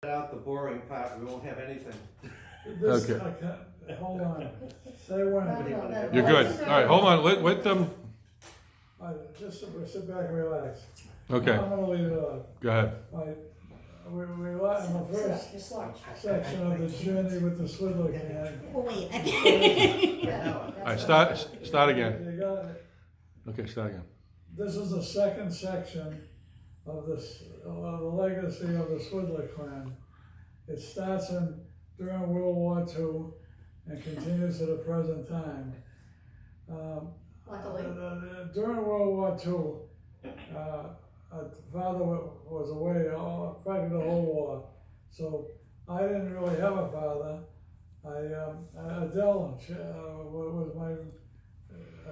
out the boring part, we won't have anything. This, Okay. okay, hold on. Say when. You're good. All right, hold on. Let them. Just sit back and relax. Okay, I'm gonna leave it on. go ahead. We let in the first section of the journey with the Swidler can. Oh, wait. All right, start again. You got it. Okay, start again. This is the second section of this, of the legacy of the Swidler clan. It starts during World War II and continues to the present time. Luckily. During World War II, father was away practically the whole war, so I didn't really have a father. Adele was my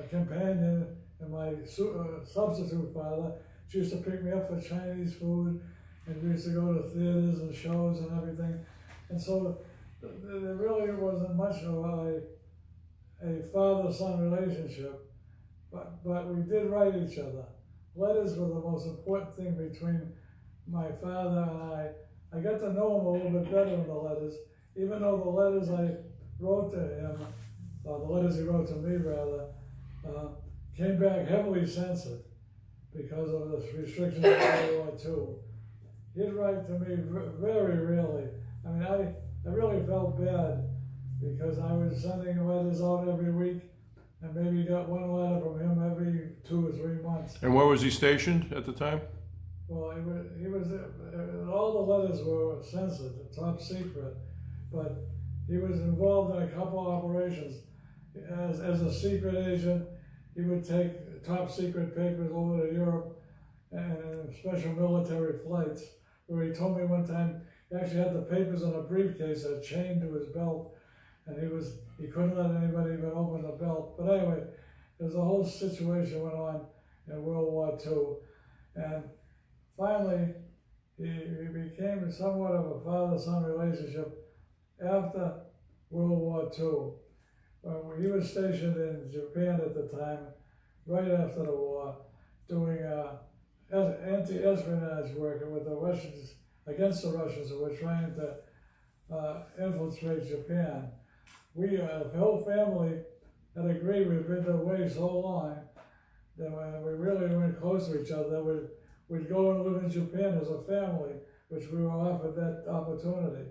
companion and my substitute father. She used to pick me up for Chinese food, and we used to go to theaters and shows and everything. And so there really wasn't much of a father-son relationship, but we did write each other. Letters were the most important thing between my father and I. I got to know him a little bit better in the letters, even though the letters I wrote to him, or the letters he wrote to me rather, came back heavily censored because of the restrictions of World War II. He'd write to me very rarely. I mean, I really felt bad because I was sending letters out every week, and maybe got one letter from him every 2 or 3 months. And where was he stationed at the time? Well, he was all the letters were censored, top secret, but he was involved in a couple operations. As a secret agent, he would take top secret papers over to Europe and special military flights, where he told me one time he actually had the papers in a briefcase chained to his belt, and he couldn't let anybody even open the belt. But anyway, there's a whole situation went on in World War II, and finally he became somewhat of a father-son relationship after World War II. He was stationed in Japan at the time, right after the war, doing anti-espionage work with the Russians, against the Russians who were trying to infiltrate Japan. We, the whole family, had agreed. We'd been away so long that when we really weren't close to each other, we'd go and live in Japan as a family, which we were offered that opportunity.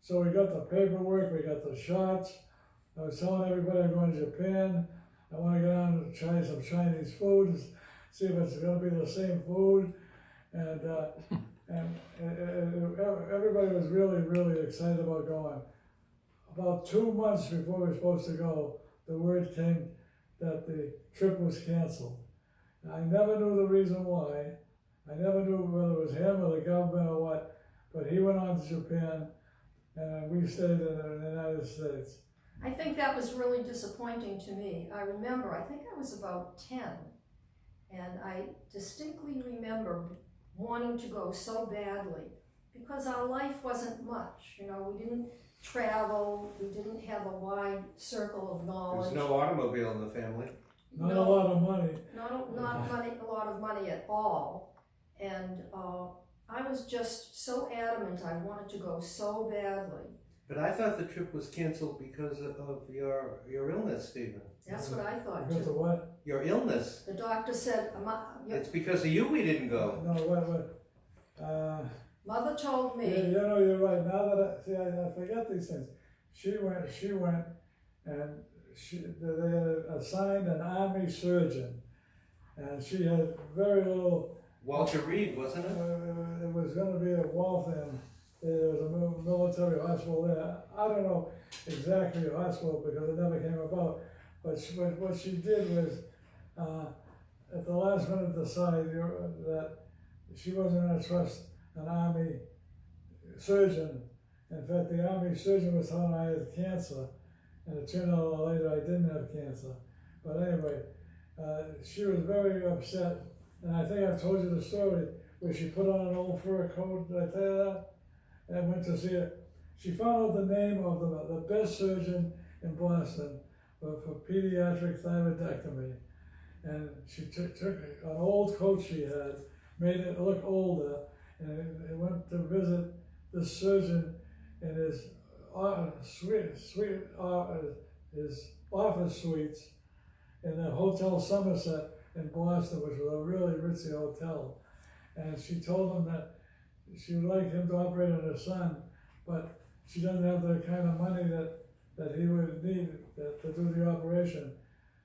So we got the paperwork, we got the shots. I was telling everybody I'm going to Japan. I want to go down and try some Chinese food, see if it's going to be the same food. And everybody was really, really excited about going. About 2 months before we were supposed to go, the word came that the trip was canceled. I never knew the reason why. I never knew whether it was him or the government or what, but he went on to Japan and we stayed in the United States. I think that was really disappointing to me. I remember, I think I was about 10, and I distinctly remember wanting to go so badly because our life wasn't much. You know, we didn't travel, we didn't have a wide circle of knowledge. There's no automobile in the family. Not a lot of money. Not money, a lot of money at all. And I was just so adamant I wanted to go so badly. But I thought the trip was canceled because of your illness, Stephen. That's what I thought Because of too. what? Your illness. The doctor said, It's because of you we didn't go. No, what? Mother told me. Yeah, you know, you're right. Now that I forget these things. She went, and they had assigned an army surgeon, and she had very little. Walter Reed, wasn't it? It was going to be at Waltham. There was a military hospital there. I don't know exactly the hospital because it never came about. But what she did was, at the last minute, decided that she wasn't going to trust an army surgeon. In fact, the army surgeon was telling her I had cancer, and it turned out later I didn't have cancer. But anyway, she was very upset, and I think I've told you the story where she put on an old fur coat. Did I tell you that? And went to see it. She found out the name of the best surgeon in Boston for pediatric thyroidectomy, and she took an old coat she had, made it look older, and went to visit this surgeon in his his office suites in the Hotel Somerset in Boston, which was a really ritzy hotel. And she told him that she would like him to operate on her son, but she doesn't have the kind of money that he would need to do the operation.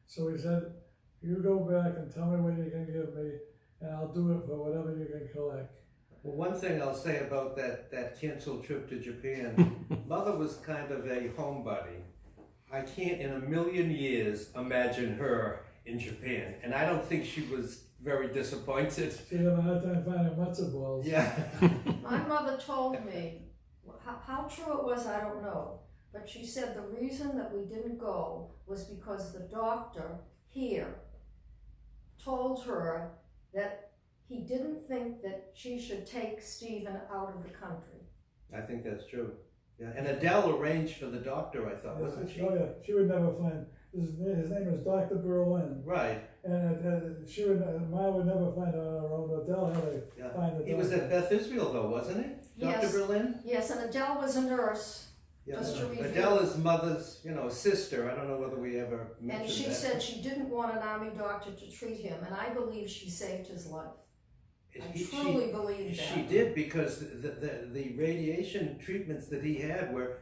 So he said, you go back and tell me what you can give me, and I'll do it for whatever you can collect. Well, one thing I'll say about that canceled trip to Japan, Mother was kind of a homebody. I can't in a million years imagine her in Japan, and I don't think she was very disappointed. She had a hard time finding matzo balls. Yeah. My mother told me, how true it was, I don't know, but she said the reason that we didn't go was because the doctor here told her that he didn't think that she should take Stephen out of the country. I think that's true. Yeah, and Adele arranged for the doctor, I thought, wasn't she? Oh yeah, she would never find, his name is Dr. Berlin. Right. And she would, Ma would never find it on her own. Adele had to Yeah. find the doctor. He was at Beth Israel though, wasn't he? Yes. Dr. Berlin? Yes, and Adele was a nurse. Yeah. Just to review. Adele is Mother's, sister. I don't know whether we ever mentioned And she that. said she didn't want an army doctor to treat him, and I believe she saved his life. I truly believe that. She did, because the radiation treatments that he had were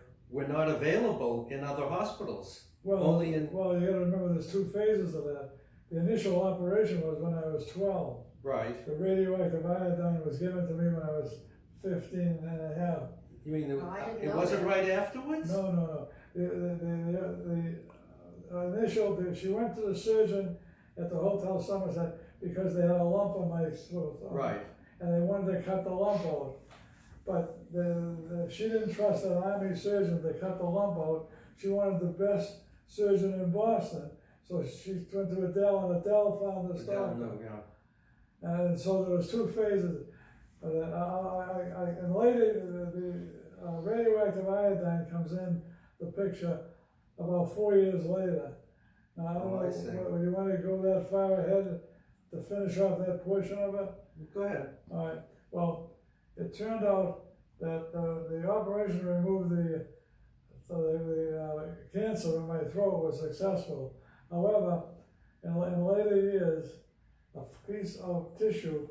not available in other hospitals. Well, Only in you gotta remember there's two phases of that. The initial operation was when I was 12. right. The radioactive iodine was given to me when I was 15 and a half. You mean I didn't it know wasn't that. right afterwards? No. She went to the surgeon at the Hotel Somerset because they had a lump on my throat. Right. And they wanted to cut the lump out. But she didn't trust an army surgeon to cut the lump out. She wanted the best surgeon in Boston. So she went to Adele, and Adele found this Adele, doctor. no, yeah. And so there was two phases. And later, the radioactive iodine comes in the picture about 4 years later. Now, I don't Oh, I know, see. you want to go that far ahead to finish off that portion of it? Go ahead. All right, well, it turned out that the operation to remove the cancer in my throat was successful. However, in later years, a piece of tissue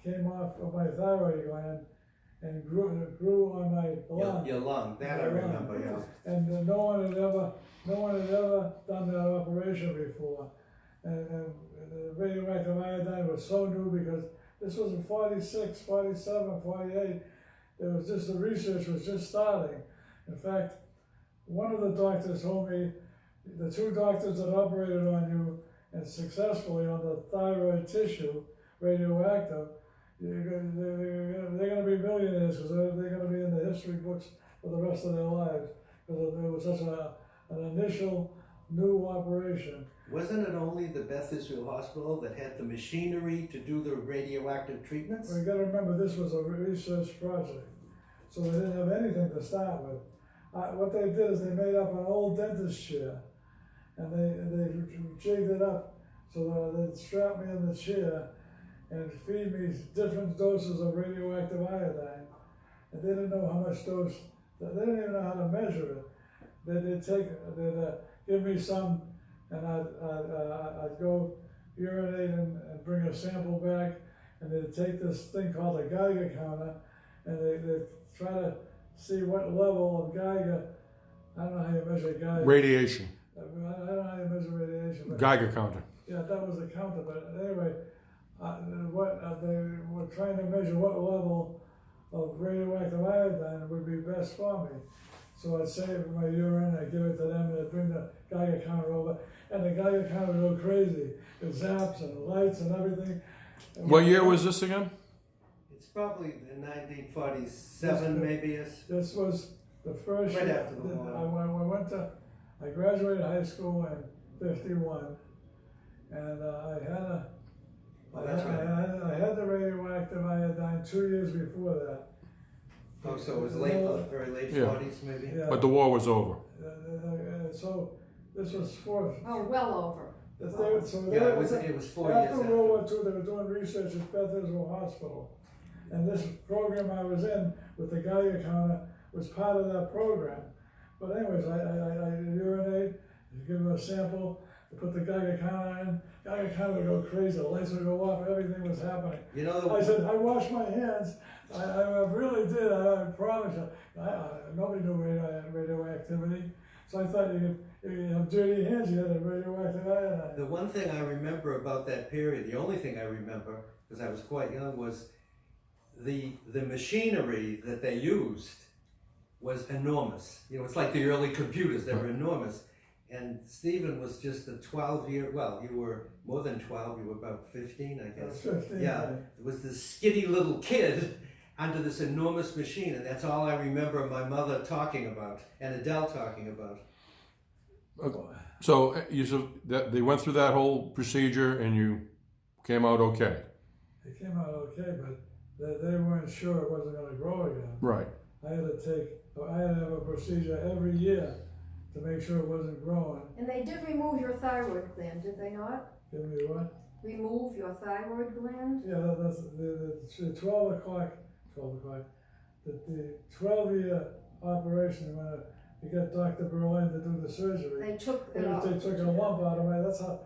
came off of my thyroid gland and grew on my lung. Your lung, that I remember, yeah. And no one had ever done that operation before. And the radioactive iodine was so new because this was in 46, 47, 48. There was just, the research was just starting. In fact, one of the doctors told me, the two doctors that operated on you and successfully on the thyroid tissue, radioactive, they're going to be millionaires because they're going to be in the history books for the rest of their lives because it was such an initial new operation. Wasn't it only the Beth Israel Hospital that had the machinery to do the radioactive treatments? Well, you got to remember this was a research project, so they didn't have anything to start with. What they did is they made up an old dentist chair, and they jigged it up so they'd strap me in the chair and feed me different doses of radioactive iodine. And they didn't know how much dose. They didn't even know how to measure it. They'd give me some, and I'd go urinate and bring a sample back, and they'd take this thing called a Geiger counter, and they'd try to see what level of Geiger. I don't know how you measure Geiger. Radiation. I don't know how you measure radiation. But Geiger counter. yeah, that was the counter. But anyway, they were trying to measure what level of radioactive iodine would be best for me. So I'd save my urine, I'd give it to them, and I'd bring the Geiger counter over. And the Geiger counter would go crazy. It zaps and lights and everything. And What year was this again? It's probably in 1947, maybe. This was the first Right year. after the war. I graduated high school in 51, and Oh, that's right. I had the radioactive iodine 2 years before that. Oh, so it was very late Yeah. 40s, maybe? Yeah. But the war was over. So this was fourth. Oh, well over. It was 4 years after after. World War II, they were doing research at Beth Israel Hospital. And this program I was in with the Geiger counter was part of that program. But anyways, I urinate, give them a sample, they put the Geiger counter in, Geiger counter would go crazy, the lights would go off, everything was happening. You know, I said, I washed my hands, I really did, I promise you. Nobody knew radioactivity, so I thought you have dirty hands, you had a radioactive iodine. the one thing I remember about that period, the only thing I remember, because I was quite young, was the machinery that they used was enormous. You know, it's like the early computers, they were enormous. And Stephen was just a 12-year, well, you were more than 12, you were about 15, I guess. 15, Yeah, it was this skinny little kid under this enormous machine, and that's all I remember my mother talking about, and Adele talking about. So that they went through that whole procedure and you came out okay. It came out okay, but they weren't sure it wasn't gonna grow again. Right. I had to have a procedure every year to make sure it wasn't growing. And they did remove your thyroid gland, did they not? Give me what? Remove your thyroid gland? Yeah, that's the 12 o'clock, the 12-year operation when you get Dr. Berlin to do the surgery. They took it They off. took a lump out of my, that's how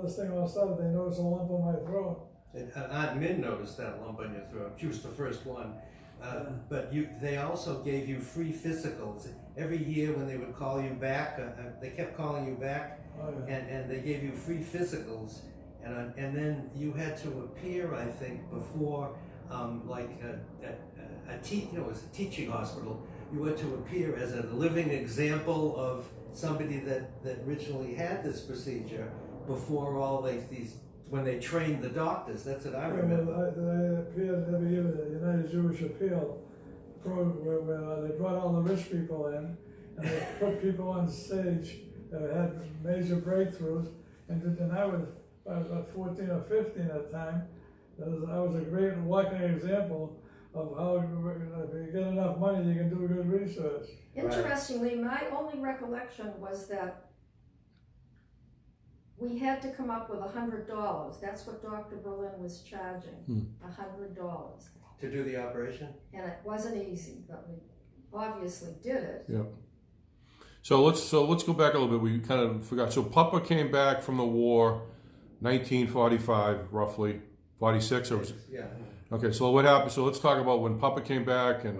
this thing all started. They noticed a lump on my throat. And Aunt Min noticed that lump on your throat. She was the first one. But they also gave you free physicals. Every year when they would call you back, they kept calling you back, Oh, yeah. and they gave you free physicals. And then you had to appear, I think, before like it was a teaching hospital. You had to appear as a living example of somebody that originally had this procedure before all these when they trained the doctors. That's what I remember. I appeared every year at the United Jewish Appeal program where they brought all the rich people in and they put people on stage that had major breakthroughs. And I was about 14 or 15 at the time. I was a great walking example of how if you get enough money, you can do good research. Interestingly, my only recollection was that we had to come up with $100. That's what Dr. Berlin was charging, $100. To do the operation? And it wasn't easy, but we obviously did it. Yep. So let's go back a little bit. We kind of forgot. So Papa came back from the war, 1945, roughly 46, or was it? Yeah. Okay. So what happened? So let's talk about when Papa came back and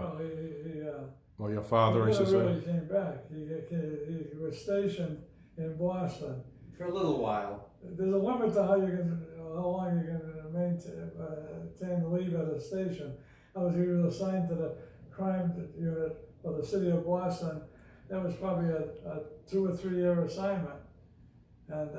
Well, your father, I should never really say. came back. He was stationed in Boston. For a little while. There's a limit to how long you can maintain leave at a station. He was assigned to the crime unit of the city of Boston. That was probably a 2 or 3 year assignment. And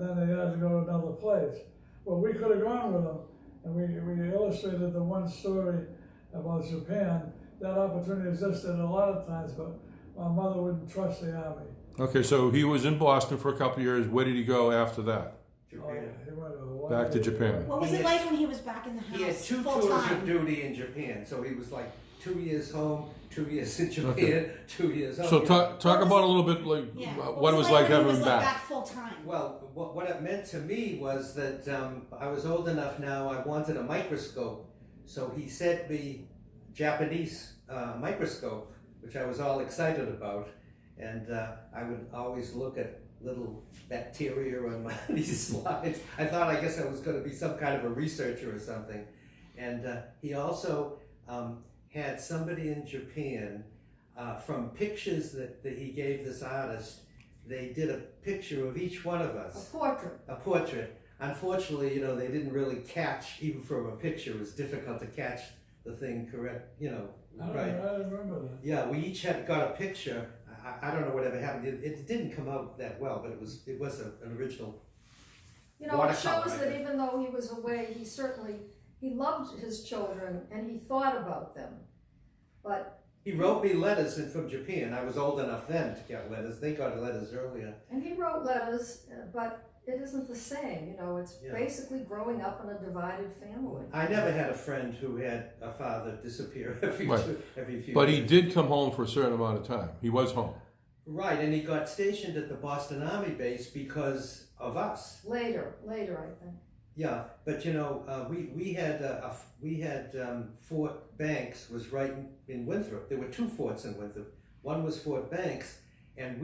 then they had to go to another place. Well, we could have gone with them, and we illustrated the one story about Japan. That opportunity existed a lot of times, but my mother wouldn't trust the army. Okay. So he was in Boston for a couple of years. Where did he go after that? Oh, yeah, he went Back to Japan. What was it like when he was back in the house? He had 2 full tours time? of duty in Japan, so he was like 2 years home, 2 years in Japan, Okay. 2 years home. So talk about a little bit like Yeah. what it was like when having he was him like back. full time? Well, what it meant to me was that I was old enough now, I wanted a microscope. So he sent me Japanese microscope, which I was all excited about. And I would always look at little bacteria on these slides. I guess I was going to be some kind of a researcher or something. And he also had somebody in Japan, from pictures that he gave this artist, they did a picture of each one of us. A portrait. Unfortunately, they didn't really catch, even from a picture, it was difficult to catch the thing correct, right. I remember that. Yeah, we each got a picture. I don't know whatever happened. It didn't come out that well, but it was an original. It watercolor, shows I that think. even though he was away, he loved his children and he thought about them. But He wrote me letters from Japan. I was old enough then to get letters. They got letters earlier. And he wrote letters, but it isn't the same, it's Yeah. basically growing up in a divided family. I never had a friend who had a father disappear every Right. every few But he years. did come home for a certain amount of time. He was home. Right, and he got stationed at the Boston Army base because of us. Later, I think. Yeah, but you know, we had Fort Banks was right in Winthrop. There were two forts in Winthrop. One was Fort Banks, and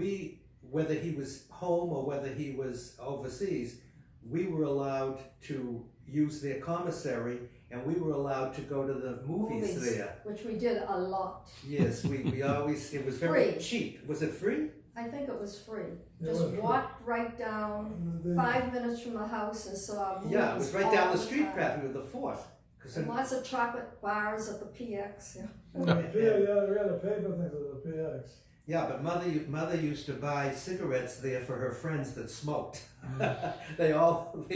whether he was home or whether he was overseas, we were allowed to use their commissary, and we were allowed to go to the movies there. Which we did a lot. Yes, we always, it was very Free. cheap. Was it free? I think it was free. It Just was free. walked right down The- 5 minutes from the house and saw movies. Yeah, it was right down all the street time. practically with the fort. 'Cause And lots of chocolate bars at the PX. Yeah. we had to pay for things at the PX. yeah, but mother used to buy cigarettes there for her friends that smoked. they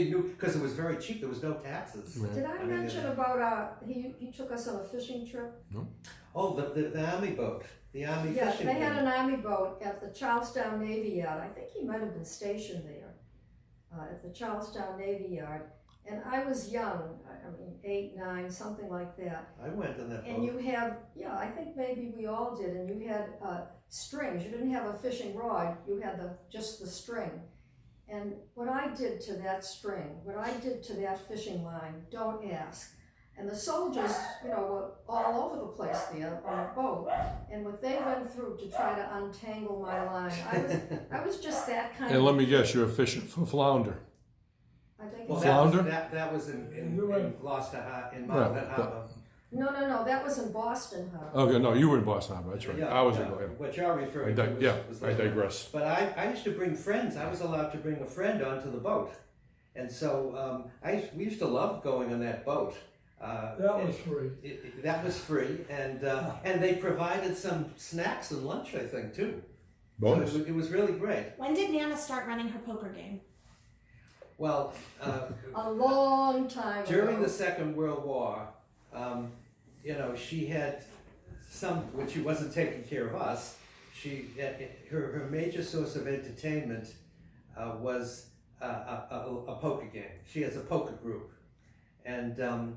knew because it was very cheap. There was no taxes. Right. Did I mean, mention about he took us on a fishing trip? Oh, the army boat, the army Yeah, fishing. they had boat. an army boat at the Charlestown Navy Yard. I think he might have been stationed there at the Charlestown Navy Yard. And I was young, I mean 8, 9, something like that. I went on that And boat. you have, yeah, I think maybe we all did. And you had strings. You didn't have a fishing rod. You had just the string. And what I did to that string, what I did to that fishing line, don't ask. And the soldiers, you know, were all over the place there on the boat. And what they went through to try to untangle my line, I was just that kind And of. let me guess, you're fishing for flounder. I think Well, it's- Flounder? that was in You went- Gloucester in Right, Mountain but- Harbor. no, that was in Boston, huh? Okay, no, you were in Boston Harbor. That's right. I was in. What you're referring to was I digress. But I used to bring friends. I was allowed to bring a friend onto the boat, and so we used to love going on that boat. That was free. That was free, and they provided some snacks and lunch, I think, too. Bonus. So it was really great. When did Nana start running her poker game? Well, A long time during ago. the Second World War, you know, she had when she wasn't taking care of us, her major source of entertainment was a poker game. She has a poker group, and it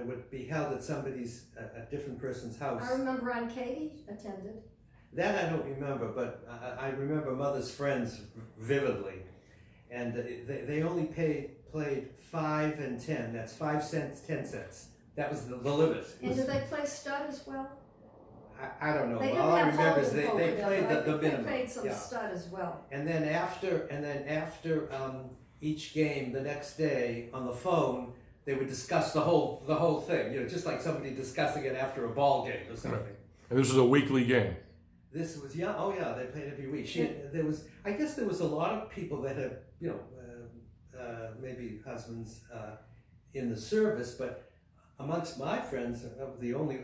would be held at a different person's house. I remember Aunt Katie attended. That I don't remember, but I remember Mother's friends vividly. And they only played 5 and 10. That's 5 cents, 10 cents. That was the limit. And did they play stud as well? I don't know. They didn't All I have remember is hold'em they poker, played but I the think minimum. They played some Yeah. stud as well. And then after each game, the next day on the phone, they would discuss the whole thing. You know, just like somebody discussing it after a ball game or something. And this was a weekly game. This was they played every week. I guess there was a lot of people that had maybe husbands in the service, but amongst my friends,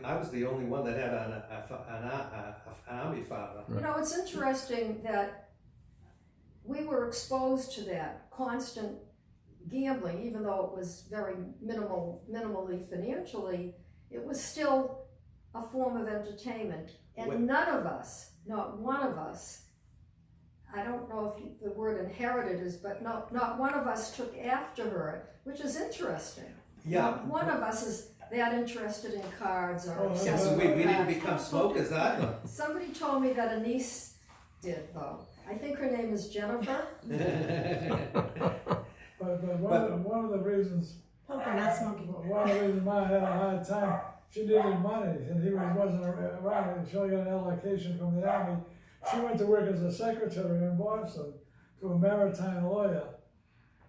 I was the only one that had an army father. You know, it's interesting that we were exposed to that constant gambling, even though it was very minimally financially, it was still a form of entertainment. And none of us, not one of us, I don't know if the word inherited is, but not one of us took after her, which is interesting. Yeah. Not one of us is that interested in cards or Oh, Yeah, obsessed so with we didn't cards. become smokers either. Somebody told me that a niece did, though. I think her name is Jennifer. But one of the reasons, Poker, not smoking. one of the reasons Ma had a hard time, she needed money, and he wasn't around. She only got an allocation from the army. She went to work as a secretary in Boston to a maritime lawyer,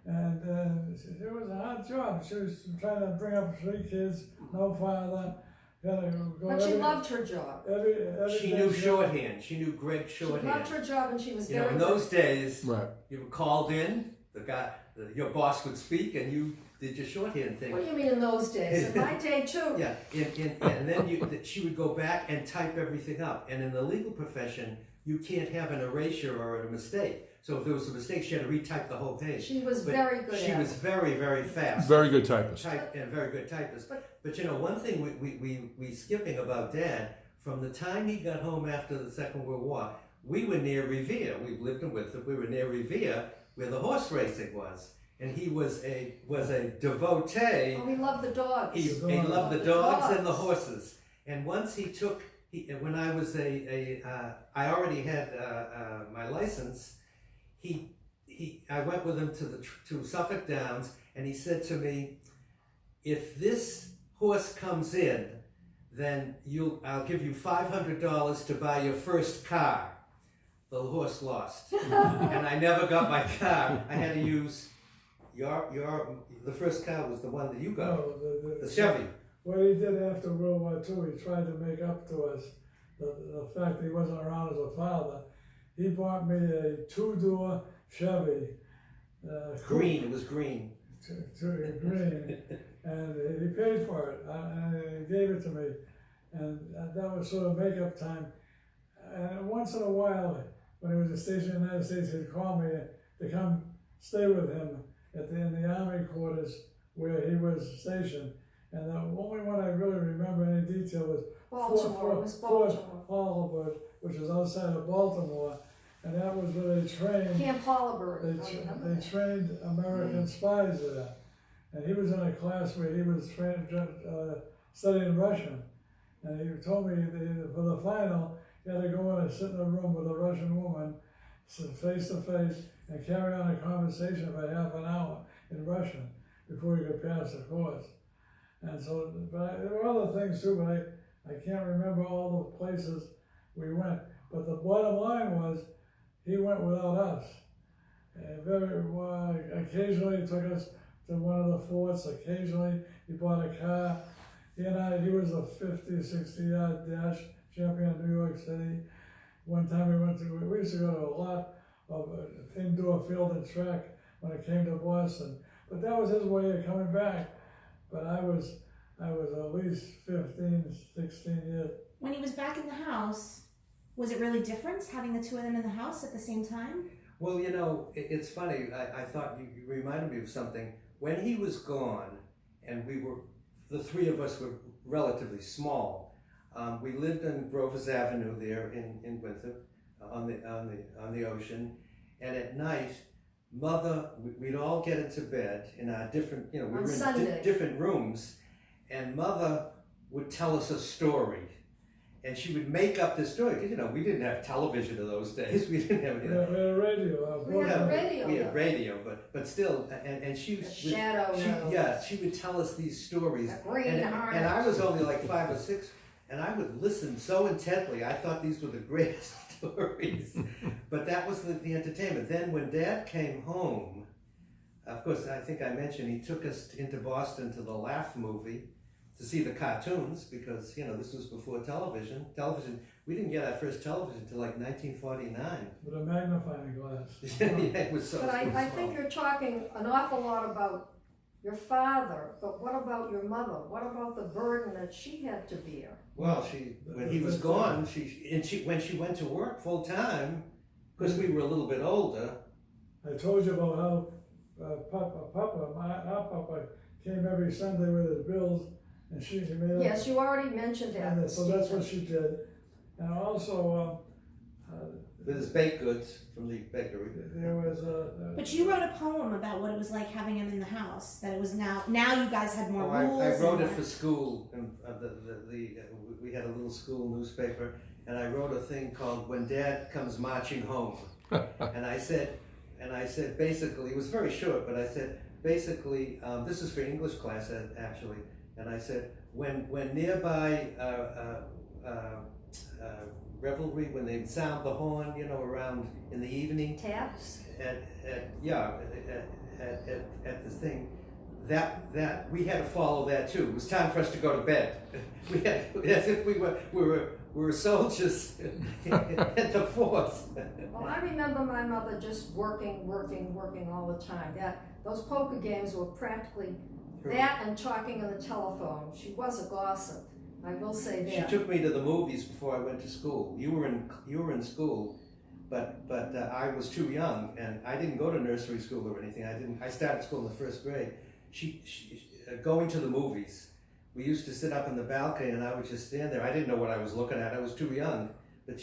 and it was a hard job. She was trying to bring up 3 kids, no father. But she loved her job. Every She day knew she- shorthand. She knew Greg She loved shorthand. her job and she was You know, very in those days, Right. you were called in. Your boss would speak, and you did your shorthand thing. What do you mean in those days? In my day too. Yeah, and then she would go back and type everything up. And in the legal profession, you can't have an erasure or a mistake. So if there was a mistake, she had to retype the whole page. She was But very good She at was it. very, very fast. Very good typist. And very good typist. But you know, one thing we skipping about Dad, from the time he got home after the Second World War, we were near Revere. We lived in Winthrop. We were near Revere, where the horse racing was. And he was a devotee. Oh, we love the dogs. He loved the dogs and the horses. And once when I was I already had my license, he I went with him to Suffolk Downs, and he said to me, "If this horse comes in, then I'll give you $500 to buy your first car." The horse lost, and I never got my car. I had to use the first car was the one that you got, No, the Chevy. What he did after World War II, he tried to make up to us the fact that he wasn't around as a father. He bought me a two-door Chevy. Green, it was green. Green, and he paid for it, and he gave it to me, and that was sort of make-up time. And once in a while, when he was stationed in the United States, he'd call me to come stay with him in the Army quarters where he was stationed. And the only one I really remember in any detail was Baltimore. It was Fort Baltimore. Hollywood, which is outside of Baltimore, and that was where they trained. Camp Holabird. They trained American spies there, and he was in a class where he was studying Russian, and he told me that for the final he had to go in and sit in a room with a Russian woman, sit face to face, and carry on a conversation for half an hour in Russian before he could pass the course. And so, there were other things too, but I can't remember all the places we went. But the bottom line was, he went without us. Occasionally he took us to one of the forts. Occasionally he bought a car. He was a 50, 60 yard dash champion in New York City. One time we used to go to a lot of indoor field and track when it came to Boston. But that was his way of coming back. But I was at least 15, 16 years. When he was back in the house, was it really different having the two of them in the house at the same time? Well, it's funny. I thought you reminded me of something. When he was gone, and the three of us were relatively small. We lived in Grover's Avenue there in Winthrop, on the ocean, and at night, Mother, we'd all get into bed in our different, we were in different rooms, and Mother would tell us a story, and she would make up this story because we didn't have television in those days. We didn't have anything. We had radio. We had radio, but still, and she would tell us these stories, and I was only like 5 or 6, and I would listen so intently. I thought these were the greatest stories, but that was the entertainment. Then when Dad came home, of course, I think I mentioned he took us into Boston to the Laugh movie to see the cartoons because this was before television. We didn't get our first television until like 1949. With a magnifying glass. Yeah, it was so. But I think you're talking an awful lot about your father, but what about your mother? What about the burden that she had to bear? Well, when he was gone, when she went to work full time, because we were a little bit older. I told you about how our Papa came every Sunday with his bills, and she made up. Yes, you already mentioned that. And so that's what she did, and also. With his baked goods from the bakery. There was But you wrote a poem about what it was like having him in the house. That it was now you guys had more rules. I wrote it for school, and we had a little school newspaper, and I wrote a thing called "When Dad Comes Marching Home," and I said basically, it was very short, but I said basically, this is for English class actually, and I said when nearby revelry, when they sound the horn, around in the evening. Taps? At the thing, that we had to follow that too. It was time for us to go to bed. We had, as if we were soldiers at the force. Well, I remember my mother just working all the time. Those poker games were practically that and talking on the telephone. She was a gossip. I will say that. She took me to the movies before I went to school. You were in school, but I was too young, and I didn't go to nursery school or anything. I started school in the first grade. She going to the movies. We used to sit up in the balcony, and I would just stand there. I didn't know what I was looking at. I was too young, but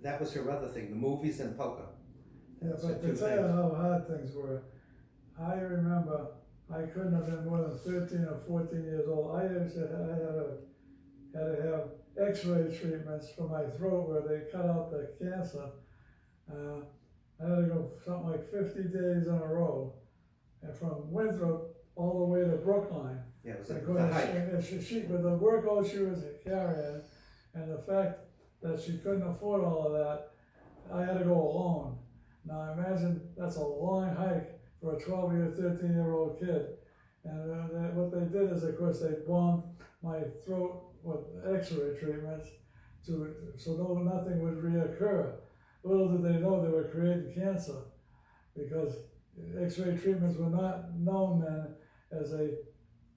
that was her other thing: the movies and poker. Yeah, but to tell you how hard things were, I remember I couldn't have been more than 13 or 14 years old. I had to have X-ray treatments for my throat where they cut out the cancer. I had to go something like 50 days in a row, and from Winthrop all the way to Brookline. Yeah, it was a Because hike. with the workload she was carrying, and the fact that she couldn't afford all of that, I had to go alone. Now imagine that's a long hike for a 12-year, 13-year-old kid. And what they did is, of course, they bombed my throat with X-ray treatments so nothing would reoccur. Little did they know they were creating cancer, because X-ray treatments were not known then as a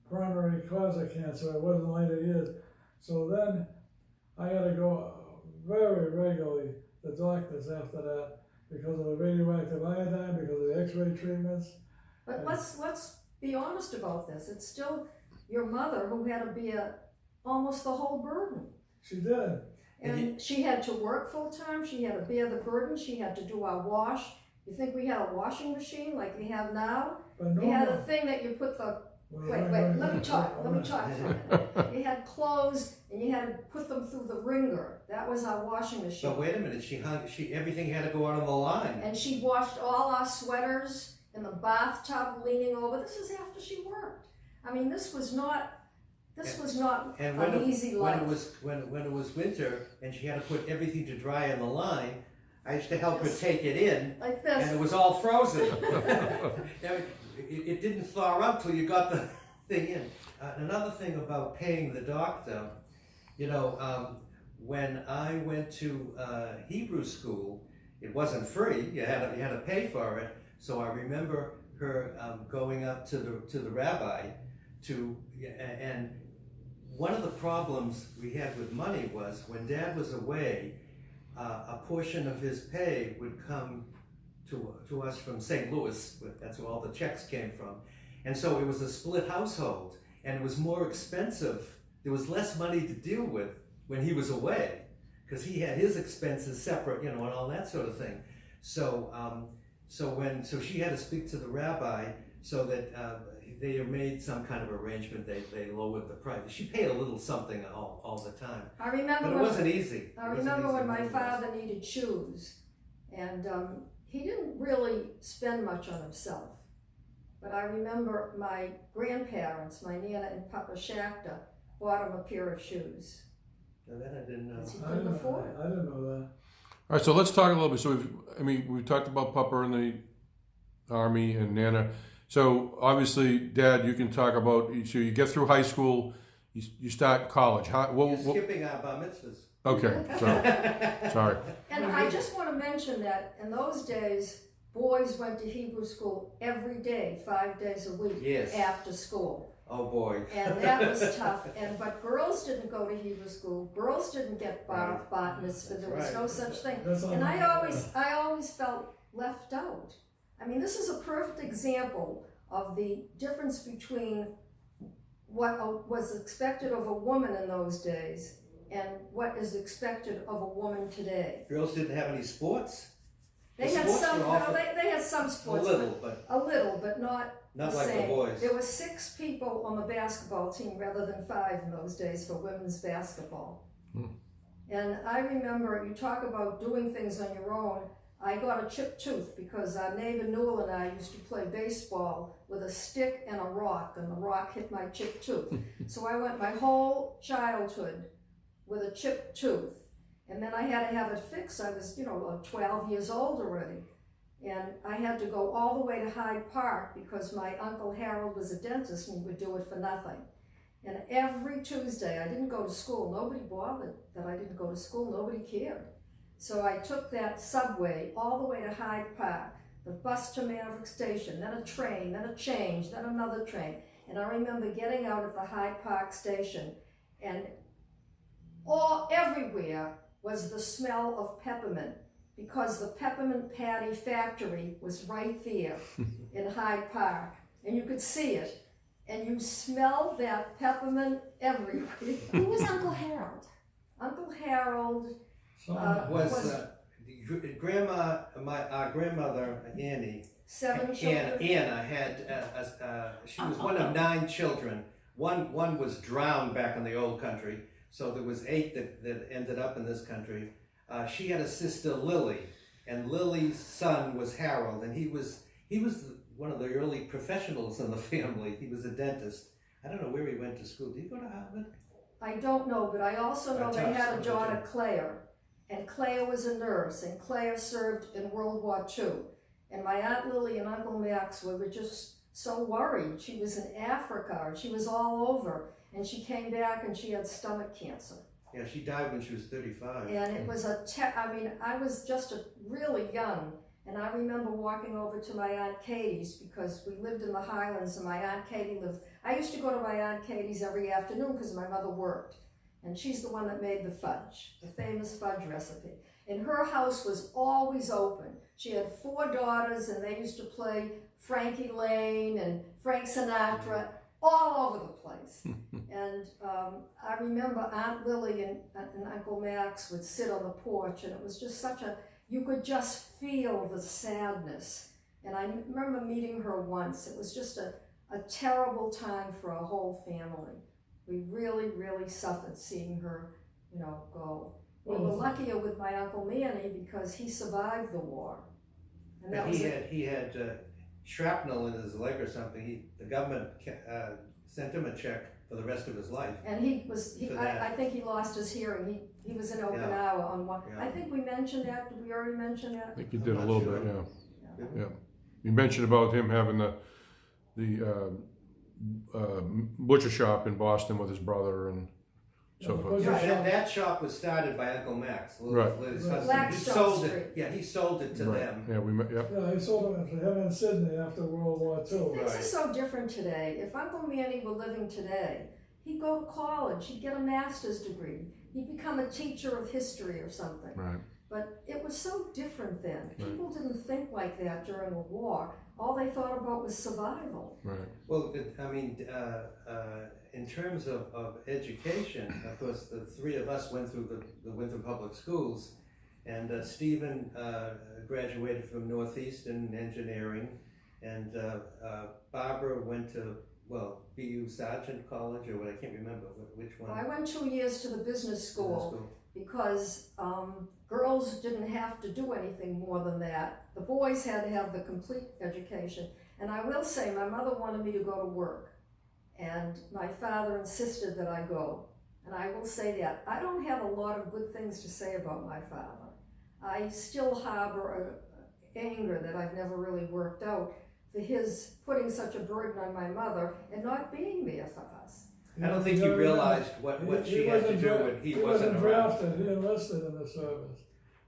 primary cause of cancer. It wasn't later years. So then I had to go very regularly to doctors after that because of the radioactive iodine, because of the X-ray treatments. But let's be honest about this. It's still your mother who had to bear almost the whole burden. She did. And she had to work full time, she had to bear the burden, she had to do our wash. You think we had a washing machine like we have now? But We had a thing that you put the, wait, let me talk for a minute. You had clothes and you had to put them through the wringer. That was our washing machine. But wait a minute, everything had to go out on the line. And she washed all our sweaters in the bathtub leaning over. This is after she worked. I mean, this was not And an easy life. when it was winter and she had to put everything to dry on the line, I used to help her take it in, Like this. and it was all frozen. It didn't thaw out till you got the thing in. Another thing about paying the doctor, when I went to Hebrew school, it wasn't free. You had to pay for it. So I remember her going up to the rabbi and one of the problems we had with money was when Dad was away, a portion of his pay would come to us from St. Louis. That's where all the checks came from. And so it was a split household, and it was more expensive. There was less money to deal with when he was away, because he had his expenses separate, and all that sort of thing. So she had to speak to the rabbi so that they made some kind of arrangement. They lowered the price. She paid a little something all the time. I remember But it wasn't easy. I remember when my father needed shoes, and he didn't really spend much on himself. But I remember my grandparents, my Nana and Papa Schachter, bought him a pair of shoes. Now that I didn't know. Because he couldn't afford it. I didn't know that. All right, so let's talk a little bit. So we've talked about Papa in the Army and Nana. So obviously, Dad, you can talk about. So you get through high school, you start college. You're skipping our bar mitzvahs. Okay, sorry. And I just want to mention that in those days, boys went to Hebrew school every day, 5 days a week, Yes. after school. Oh boy. And that was tough. But girls didn't go to Hebrew school. Girls didn't get bat mitzvah. There was no such thing. And I always felt left out. I mean, this is a perfect example of the difference between what was expected of a woman in those days and what is expected of a woman today. Girls didn't have any sports. They had some sports. A little, but not the like same. the boys. There were 6 people on the basketball team rather than 5 in those days for women's basketball. And I remember, you talk about doing things on your own. I got a chipped tooth because our neighbor Newell and I used to play baseball with a stick and a rock, and the rock hit my chipped tooth. So I went my whole childhood with a chipped tooth. And then I had to have it fixed. I was, 12 years old already. And I had to go all the way to Hyde Park because my Uncle Harold was a dentist and he would do it for nothing. And every Tuesday, I didn't go to school. Nobody bothered that I didn't go to school. Nobody cared. So I took that subway all the way to Hyde Park, the bus to Maverick Station, then a train, then a change, then another train. And I remember getting out at the Hyde Park station, and everywhere was the smell of peppermint, because the peppermint patty factory was right there in Hyde Park, and you could see it, and you smelled that peppermint everywhere. Who was Uncle Harold? Uncle Harold was our grandmother Annie. 7 children. Anna had she was one of 9 children. One was drowned back in the old country, so there was 8 that ended up in this country. She had a sister Lily, and Lily's son was Harold, and he was one of the early professionals in the family. He was a dentist. I don't know where he went to school. Did he go to Harvard? I don't know, but I also know they had a daughter, Claire, and Claire was a nurse, and Claire served in World War II. And my Aunt Lily and Uncle Max were just so worried. She was in Africa, and she was all over, and she came back and she had stomach cancer. Yeah, she died when she was 35. And it was I was just really young, and I remember walking over to my Aunt Katie's because we lived in the Highlands, and my Aunt Katie lived. I used to go to my Aunt Katie's every afternoon because my mother worked, and she's the one that made the fudge, the famous fudge recipe. And her house was always open. She had 4 daughters, and they used to play Frankie Lane and Frank Sinatra all over the place. And I remember Aunt Lily and Uncle Max would sit on the porch, and it was just you could just feel the sadness. And I remember meeting her once. It was just a terrible time for our whole family. We really, really suffered seeing her, go. We were luckier with my Uncle Manny because he survived the war. And that he had shrapnel in his leg or something. The government sent him a check for the rest of his life. And I think he lost his hearing. He was in Okinawa on one. Yeah. I think we mentioned that. Did we already mention that? I think you did a little bit, yeah. You mentioned about him having the butcher shop in Boston with his brother and so forth. Yeah, that shop was started by Uncle Max, Lily's husband. Blackstone Street. He sold it to them. Yeah, he sold it to him in Sydney after World War II. Things are so different today. If Uncle Manny were living today, he'd go to college, he'd get a master's degree, he'd become a teacher of history or something. Right. But it was so different then. People didn't think like that during the war. All they thought about was survival. Right. Well, in terms of education, of course, the 3 of us went through the Winter Public Schools, and Stephen graduated from Northeastern Engineering, and Barbara went to, BU Sargent College, or what, I can't remember which one. I went 2 years to the business school. Because girls didn't have to do anything more than that. The boys had to have the complete education. And I will say, my mother wanted me to go to work, and my father insisted that I go. And I will say that I don't have a lot of good things to say about my father. I still harbor anger that I've never really worked out for his putting such a burden on my mother and not being there for us. I don't think he realized what she had to do when he wasn't drafted. He enlisted in the service.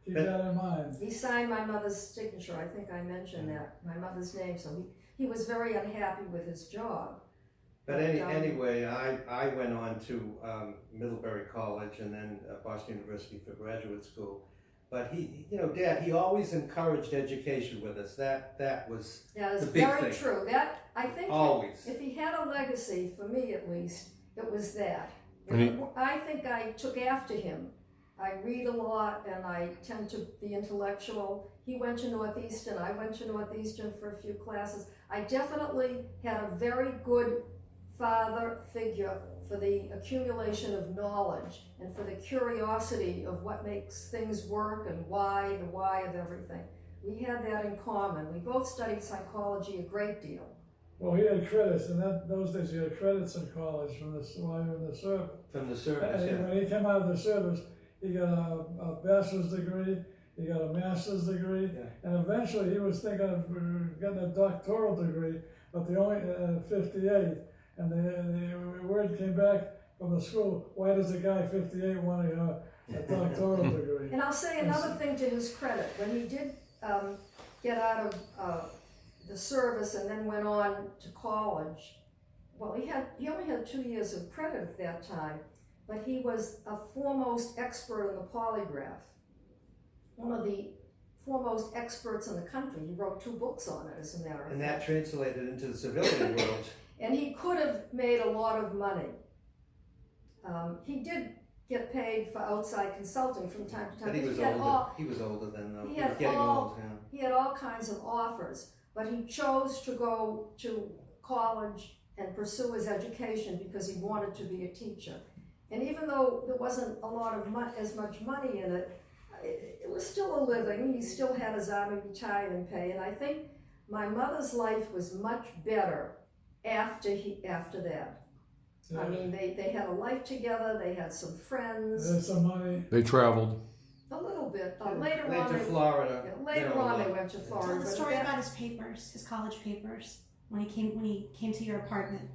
Keep that in mind. He signed my mother's signature. I think I mentioned that, my mother's name. So he was very unhappy with his job. But anyway, I went on to Middlebury College and then Boston University for graduate school. But Dad, he always encouraged education with us. That was the big very thing. True. That I think always. If he had a legacy, for me at least, it was that. I think I took after him. I read a lot and I tend to be intellectual. He went to Northeastern. I went to Northeastern for a few classes. I definitely had a very good father figure for the accumulation of knowledge and for the curiosity of what makes things work and why, the why of everything. We had that in common. We both studied psychology a great deal. Well, he had credits, and those days he had credits in college while you were in the service. From the service, and when he came out of the service, he got a bachelor's degree, he got a master's degree, and eventually he was thinking of getting a doctoral degree, but the only 58. And the word came back from the school, why does a guy 58 want a doctoral degree? And I'll say another thing to his credit. When he did get out of the service and then went on to college, he only had 2 years of credit at that time, but he was a foremost expert in the polygraph. One of the foremost experts in the country. He wrote 2 books on it, as a matter of fact. And that translated into the civilian world. And he could have made a lot of money. He did get paid for outside consulting from time to time. But he was older. He was older then, though. He was getting old. Yeah. He had all kinds of offers, but he chose to go to college and pursue his education because he wanted to be a teacher. And even though there wasn't a lot of as much money in it, it was still a living. He still had his Army retirement pay, and I think my mother's life was much better after that. I mean, they had a life together. They had some friends. There's some money. They traveled. A little bit. Later Went on, to Florida. later on they went to Florida. Tell the but story that- about his papers, his college papers, when he came to your apartment.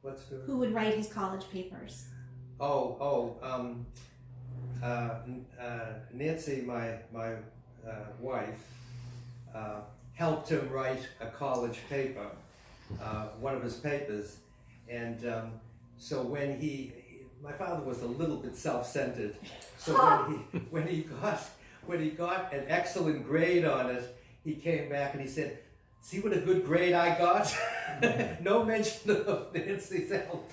What's the? Who would write his college papers? Nancy, my wife, helped him write a college paper, one of his papers, and so when my father was a little bit self-centered, so when he got an excellent grade on it, he came back and he said, "See what a good grade I got." No mention of Nancy's help.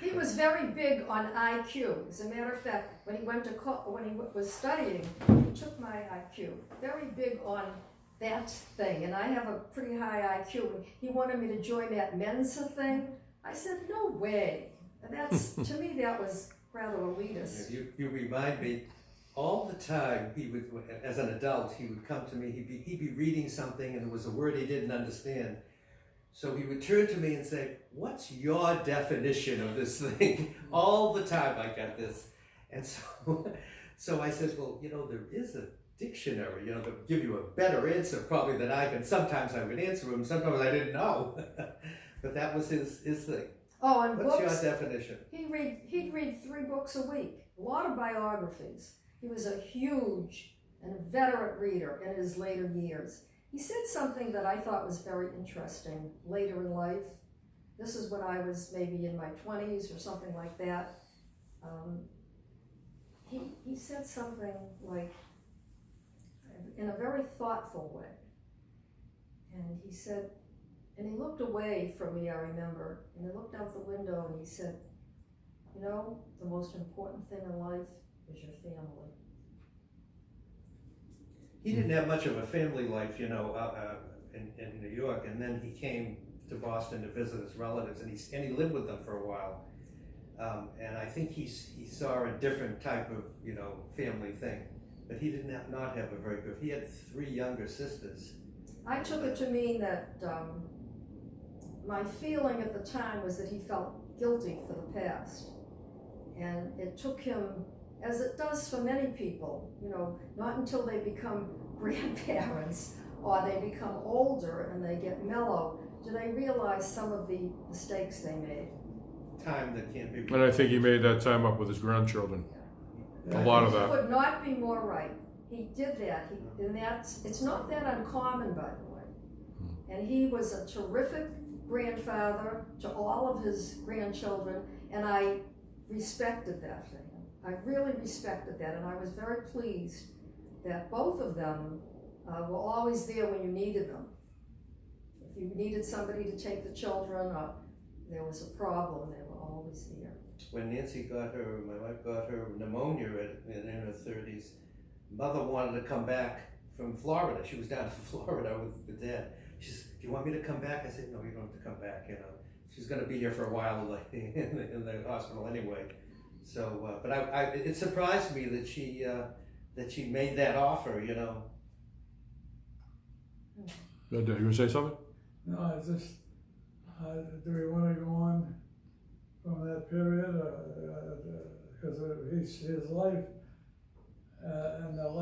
He was very big on IQ. As a matter of fact, when he was studying, he took my IQ. Very big on that thing, and I have a pretty high IQ. He wanted me to join that Mensa thing. I said, no way. And that's, to me, that was rather elitist. You remind me, all the time he would, as an adult, he would come to me. He'd be reading something, and there was a word he didn't understand. So he would turn to me and say, "What's your definition of this thing?" All the time I got this. And so I said, "Well, there is a dictionary, that would give you a better answer probably than I can." Sometimes I would answer him, sometimes I didn't know. But that was his thing. Oh, and What's books, your definition? he'd read 3 books a week. A lot of biographies. He was a huge and veteran reader in his later years. He said something that I thought was very interesting later in life. This is when I was maybe in my 20s or something like that. He said something like, in a very thoughtful way. And he said, and he looked away from me, I remember, and he looked out the window and he said, the most important thing in life is your family. He didn't have much of a family life, in New York, and then he came to Boston to visit his relatives, and he lived with them for a while. And I think he saw a different type of, family thing, but he did not have a very good. He had 3 younger sisters. I took it to mean that my feeling at the time was that he felt guilty for the past, and it took him, as it does for many people, not until they become grandparents or they become older and they get mellow, do they realize some of the mistakes they made. Time that can't be. And I think he made that time up with his grandchildren. A lot of that. He could not be more right. He did that. It's not that uncommon, by the way. And he was a terrific grandfather to all of his grandchildren, and I respected that for him. I really respected that, and I was very pleased that both of them were always there when you needed them. If you needed somebody to take the children, or there was a problem, they were always there. When my wife got her pneumonia in her 30s, mother wanted to come back from Florida. She was down in Florida with Dad. She said, "Do you want me to come back?" I said, "No, you don't have to come back. She's going to be here for a while in the hospital anyway." So, but it surprised me that she made that offer. You want to say something? No, it's just, do we want to go on from that period? Because his life and the last